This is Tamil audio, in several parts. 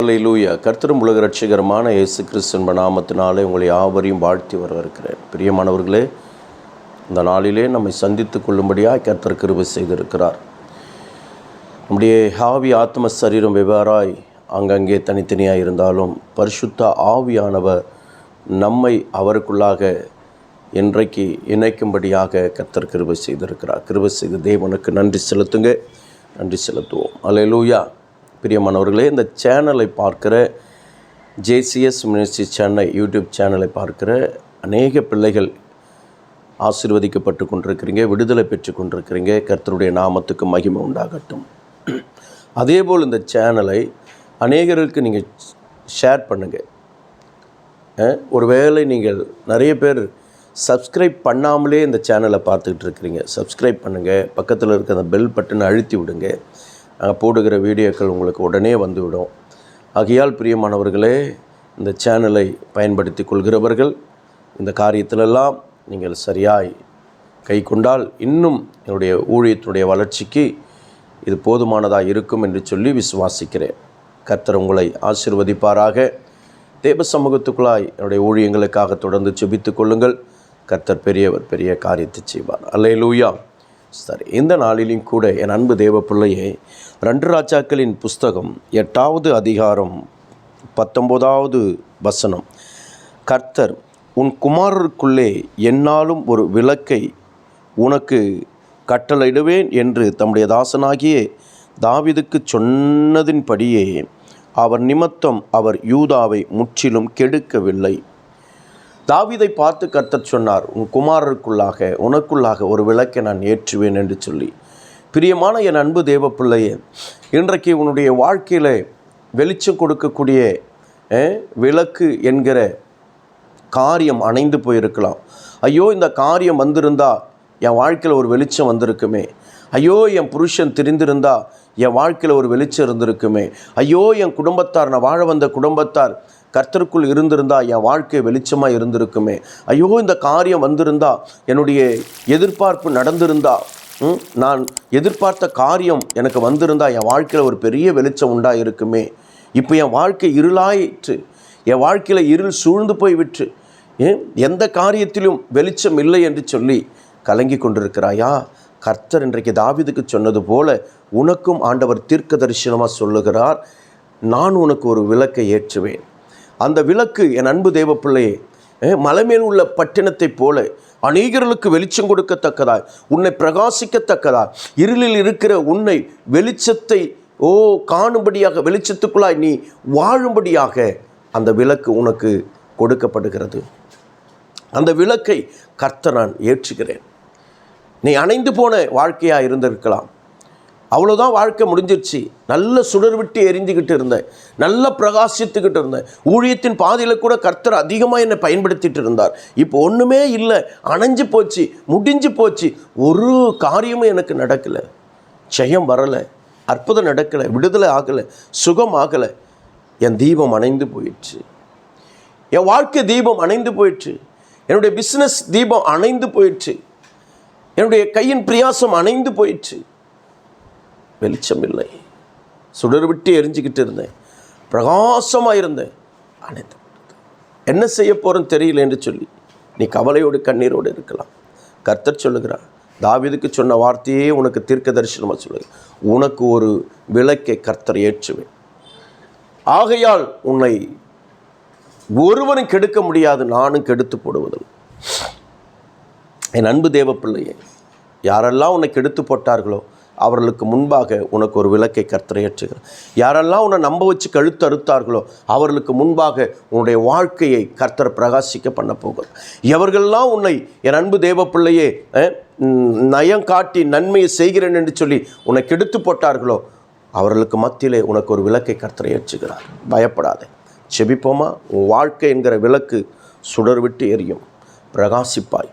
அல்லேலூயா. கர்த்தரும் உலக ரட்சகரமான இயேசு கிறிஸ்துவின் நாமத்தினாலே உங்களை யாவரையும் வாழ்த்தி வரவேற்கிறேன். பிரியமானவர்களே, இந்த நாளிலே நம்மை சந்தித்து கொள்ளும்படியாக கர்த்தர் கிருபை செய்திருக்கிறார். நம்முடைய ஆவி ஆத்ம சரீரம் வெவ்வேறாய் அங்கங்கே தனித்தனியாக இருந்தாலும் பரிசுத்த ஆவியானவர் நம்மை அவருக்குள்ளாக இன்றைக்கு இணைக்கும்படியாக கர்த்தர் கிருபை செய்திருக்கிறார். கிருபை செய்த தேவனுக்கு நன்றி செலுத்துங்க, நன்றி செலுத்துவோம். அல்லேலூயா. பிரியமானவர்களே, இந்த சேனலை பார்க்கிற ஜேசிஎஸ் மினிஸ்ட்ரி சென்னை யூடியூப் சேனலை பார்க்கிற அநேக பிள்ளைகள் ஆசீர்வதிக்கப்பட்டு கொண்டிருக்கிறீங்க, விடுதலை பெற்று கொண்டிருக்கிறீங்க. கர்த்தருடைய நாமத்துக்கு மகிமை உண்டாகட்டும். அதேபோல் இந்த சேனலை அநேகருக்கு நீங்கள் ஷேர் பண்ணுங்கள். ஒருவேளை நீங்கள் நிறைய பேர் சப்ஸ்கிரைப் பண்ணாமலே இந்த சேனலை பார்த்துக்கிட்டு இருக்கிறீங்க, சப்ஸ்கிரைப் பண்ணுங்கள். பக்கத்தில் இருக்க அந்த பெல் பட்டனை அழுத்தி விடுங்க. நாங்கள் போடுகிற வீடியோக்கள் உங்களுக்கு உடனே வந்துவிடும். ஆகையால் பிரியமானவர்களே, இந்த சேனலை பயன்படுத்தி கொள்கிறவர்கள் இந்த காரியத்திலெல்லாம் நீங்கள் சரியாய் கை கொண்டால் இன்னும் என்னுடைய ஊழியத்தினுடைய வளர்ச்சிக்கு இது போதுமானதாக இருக்கும் என்று சொல்லி விசுவாசிக்கிறேன். கர்த்தர் உங்களை ஆசீர்வதிப்பாராக. தேவ சமூகத்துக்குள்ளாய் என்னுடைய ஊழியங்களுக்காக தொடர்ந்து ஜெபித்து கொள்ளுங்கள். கர்த்தர் பெரியவர், பெரிய காரியத்தை செய்வார். அல்லேலூயா. சரி, இந்த நாளிலும் கூட என் அன்பு தேவ பிள்ளையே, 2 ராஜாக்களின் புஸ்தகம் 8வது அதிகாரம் 19வது வசனம். கர்த்தர் உன் குமாரருக்குள்ளே என்னாலும் ஒரு விளக்கை உனக்கு கட்டளையிடுவேன் என்று தம்முடைய தாசனாகிய தாவீதுக்கு சொன்னதின்படியே அவர் நிமித்தம் அவர் யூதாவை முற்றிலும் கெடுக்கவில்லை. தாவீதை பார்த்து கர்த்தர் சொன்னார், உன் குமாரருக்குள்ளாக உனக்குள்ளாக ஒரு விளக்கை நான் ஏற்றுவேன் என்று சொல்லி. பிரியமான என் அன்பு தேவ பிள்ளையே, இன்றைக்கு உன்னுடைய வாழ்க்கையில் வெளிச்சம் கொடுக்கக்கூடிய விளக்கு என்கிற காரியம் அணைந்து போயிருக்கலாம். ஐயோ, இந்த காரியம் வந்திருந்தா என் வாழ்க்கையில் ஒரு வெளிச்சம் வந்திருக்குமே. ஐயோ, என் புருஷன் திரிந்திருந்தா என் வாழ்க்கையில் ஒரு வெளிச்சம் இருந்திருக்குமே. ஐயோ, என் குடும்பத்தார், நான் வாழ வந்த குடும்பத்தார் கர்த்தருக்குள் இருந்திருந்தா என் வாழ்க்கை வெளிச்சமாக இருந்திருக்குமே. ஐயோ, இந்த காரியம் வந்திருந்தா, என்னுடைய எதிர்பார்ப்பு நடந்திருந்தா, நான் எதிர்பார்த்த காரியம் எனக்கு வந்திருந்தா என் வாழ்க்கையில் ஒரு பெரிய வெளிச்சம் உண்டாயிருக்குமே. இப்போ என் வாழ்க்கை இருளாயிற்று, என் வாழ்க்கையில் இருள் சூழ்ந்து போய்விட்டு எந்த காரியத்திலும் வெளிச்சம் இல்லை என்று சொல்லி கலங்கி கொண்டிருக்கிறாயா? கர்த்தர் இன்றைக்கு தாவீதுக்கு சொன்னது போல உனக்கும் ஆண்டவர் தீர்க்க தரிசனமாக சொல்லுகிறார், நான் உனக்கு ஒரு விளக்கை ஏற்றுவேன். அந்த விளக்கு என் அன்பு தேவ பிள்ளையே, மலைமேல் உள்ள பட்டினத்தைப் போல அநேகர்களுக்கு வெளிச்சம் கொடுக்கத்தக்கதாய், உன்னை பிரகாசிக்கத்தக்கதாய், இருளில் இருக்கிற உன்னை வெளிச்சத்தை காணும்படியாக, வெளிச்சத்துக்குள்ளாய் நீ வாழும்படியாக அந்த விளக்கு உனக்கு கொடுக்கப்படுகிறது. அந்த விளக்கை கர்த்தர் நான் ஏற்றுகிறேன். நீ அணைந்து போன வாழ்க்கையாக இருந்திருக்கலாம், அவ்வளோதான், வாழ்க்கை முடிஞ்சிருச்சு. நல்ல சுடர் விட்டு எரிஞ்சுக்கிட்டு இருந்தேன், நல்ல பிரகாசித்துக்கிட்டு இருந்தேன், ஊழியத்தின் பாதையில் கூட கர்த்தர் அதிகமாக என்னை பயன்படுத்திட்டு இருந்தார். இப்போ ஒன்றுமே இல்லை, அணைஞ்சு போச்சு, முடிஞ்சு போச்சு, ஒரு காரியமும் எனக்கு நடக்கலை, ஜெயம் வரலை, அற்புதம் நடக்கலை, விடுதலை ஆகலை, சுகம் ஆகலை. என் தீபம் அணைந்து போயிடுச்சு, என் வாழ்க்கை தீபம் அணைந்து போயிடுச்சு, என்னுடைய பிஸ்னஸ் தீபம் அணைந்து போயிடுச்சு, என்னுடைய கையின் பிரியாசம் அணைந்து போயிடுச்சு. வெளிச்சம் இல்லை, சுடர் விட்டு எரிஞ்சிக்கிட்டு இருந்தேன், பிரகாசமாக இருந்தேன், அனைத்து என்ன செய்ய போகிறேன்னு தெரியல என்று சொல்லி நீ கவலையோடு கண்ணீரோடு இருக்கலாம். கர்த்தர் சொல்லுகிறார், தாவீதுக்கு சொன்ன வார்த்தையே உனக்கு தீர்க்க தரிசனமாக சொல்லுங்க, உனக்கு ஒரு விளக்கை கர்த்தர் ஏற்றுவேன். ஆகையால் உன்னை ஒருவனும் கெடுக்க முடியாது, நானும் கெடுத்து போடுவதில்லை. என் அன்பு தேவ பிள்ளையே, யாரெல்லாம் உன்னை கெடுத்து போட்டார்களோ அவர்களுக்கு முன்பாக உனக்கு ஒரு விளக்கை கர்த்தர் ஏற்றுகிறார். யாரெல்லாம் உன்னை நம்ப வச்சு கழுத்து அறுத்தார்களோ அவர்களுக்கு முன்பாக உன்னுடைய வாழ்க்கையை கர்த்தர் பிரகாசிக்க பண்ண போகிறார். எவர்களெல்லாம் உன்னை என் அன்பு தேவ பிள்ளையே நயம் காட்டி நன்மையை செய்கிறேன் என்று சொல்லி உன்னை கெடுத்து போட்டார்களோ அவர்களுக்கு மத்தியிலே உனக்கு ஒரு விளக்கை கர்த்தர் ஏற்றுகிறார். பயப்படாதே, செபிப்போமா? உன் வாழ்க்கை என்கிற விளக்கு சுடர் விட்டு எரியும், பிரகாசிப்பாய்.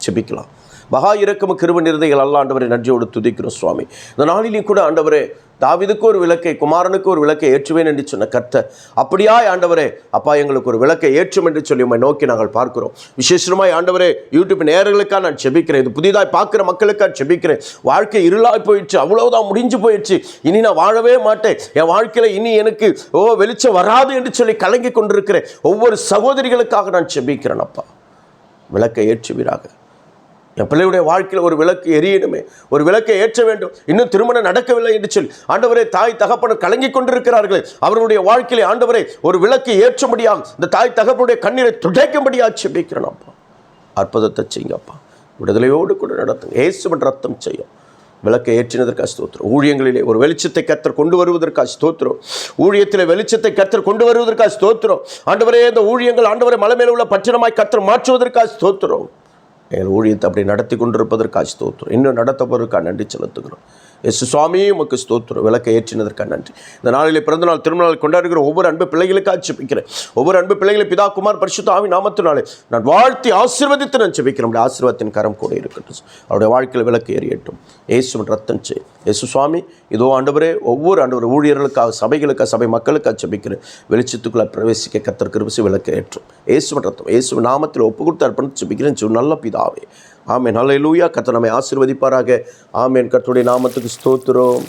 செபிக்கலாம். மகா இரக்கமும் கிருபை நிறைந்த ஆண்டவரை நன்றியோடு துதிக்கிறோம் சுவாமி. இந்த நாளிலையும் கூட ஆண்டவரே, தாவீதுக்கு ஒரு விளக்கை, குமாரனுக்கு ஒரு விளக்கை ஏற்றுவேன் என்று சொன்ன கர்த்தர் அப்படியாய் ஆண்டவரே அப்பா எங்களுக்கு ஒரு விளக்கை ஏற்றும் என்று சொல்லி உம்மை நோக்கி நாங்கள் பார்க்கிறோம். விசேஷமாய் ஆண்டவரே யூடியூப் நேயர்களுக்காக நான் செபிக்கிறேன். இது புதிதாய் பார்க்குற மக்களுக்காக செபிக்கிறேன். வாழ்க்கை இருளாய் போயிடுச்சு, அவ்வளவுதான் முடிஞ்சு போயிடுச்சு, இனி நான் வாழவே மாட்டேன், என் வாழ்க்கையில் இனி எனக்கு வெளிச்சம் வராது என்று சொல்லி கலங்கி கொண்டிருக்கிறேன் ஒவ்வொரு சகோதரிகளுக்காக நான் செபிக்கிறேன். அப்பா விளக்கை ஏற்றுவீராக. என் பிள்ளையுடைய வாழ்க்கையில் ஒரு விளக்கு எரியணுமே, ஒரு விளக்கை ஏற்ற வேண்டும். இன்னும் திருமணம் நடக்கவில்லை என்று சொல்லி ஆண்டவரே தாய் தகப்பனர் கலங்கி கொண்டிருக்கிறார்களே, அவர்களுடைய வாழ்க்கையிலே ஆண்டவரே ஒரு விளக்கு ஏற்றும்படியாக, இந்த தாய் தகப்பனுடைய கண்ணீரை துடைக்கும்படியாக செபிக்கிறேன். அப்பா அற்புதத்தை செய்யுங்கப்பா, விடுதலையோடு கூட நடத்துங்க. இயேசுவின் ரத்தம் செய்யும். விளக்கை ஏற்றினதற்காக ஸ்தோத்திரம். ஊழியங்களிலே ஒரு வெளிச்சத்தை கர்த்தர் கொண்டு வருவதற்காக ஸ்தோத்திரம். ஊழியத்தில் வெளிச்சத்தை கர்த்தர் கொண்டு வருவதற்காக ஸ்தோத்திரம். ஆண்டவரே இந்த ஊழியங்கள் ஆண்டவரே மலை மேல உள்ள பட்டணமாய் கர்த்தர் மாற்றுவதற்காக ஸ்தோத்திரம். எங்கள் ஊழியத்தை அப்படி நடத்தி கொண்டிருப்பதற்காக ஸ்தோத்திரம். இன்னும் நடத்துவதற்காக நன்றி செலுத்துகிறோம். இயேசு சுவாமி உமக்கு ஸ்தோத்திரம். விளக்கை ஏற்றினதற்காக நன்றி. இந்த நாளிலே பிறந்தநாள் திருநாள் கொண்டாடுகிற ஒவ்வொரு அன்பு பிள்ளைகளுக்காக செபிக்கிறேன். ஒவ்வொரு அன்பு பிள்ளைகளை பிதா குமார் பரிசுத்த ஆவி நாமத்தினாலே நான் வாழ்த்தி ஆசீர்வதித்து நான் செபிக்கிறேன். ஆசீர்வாதத்தின் கரம் கூட இருக்கட்டும். அவருடைய வாழ்க்கையில் விளக்கு ஏறியட்டும். இயேசுவின் ரத்தம் செய். இயேசு சுவாமி இதோ ஆண்டவரே ஒவ்வொரு ஆண்டவர் ஊழியர்களுக்காக, சபைகளுக்காக, சபை மக்களுக்காக செபிக்கிறேன். வெளிச்சத்துக்குள்ளே பிரவேசிக்க கர்த்தர் கிருபை விளக்கு ஏற்றும். இயேசுவின் ரத்தம் இயேசுவின் நாமத்தில் ஒப்பு கொடுத்து அர்ப்பணித்து செபிக்கிறேன். நல்ல பிதாவே, ஆமென். ஹல்லேலூயா. கர்த்தர் நம்மை ஆசீர்வதிப்பாராக. ஆமென். கர்த்தருடைய நாமத்துக்கு ஸ்தோத்திரம்.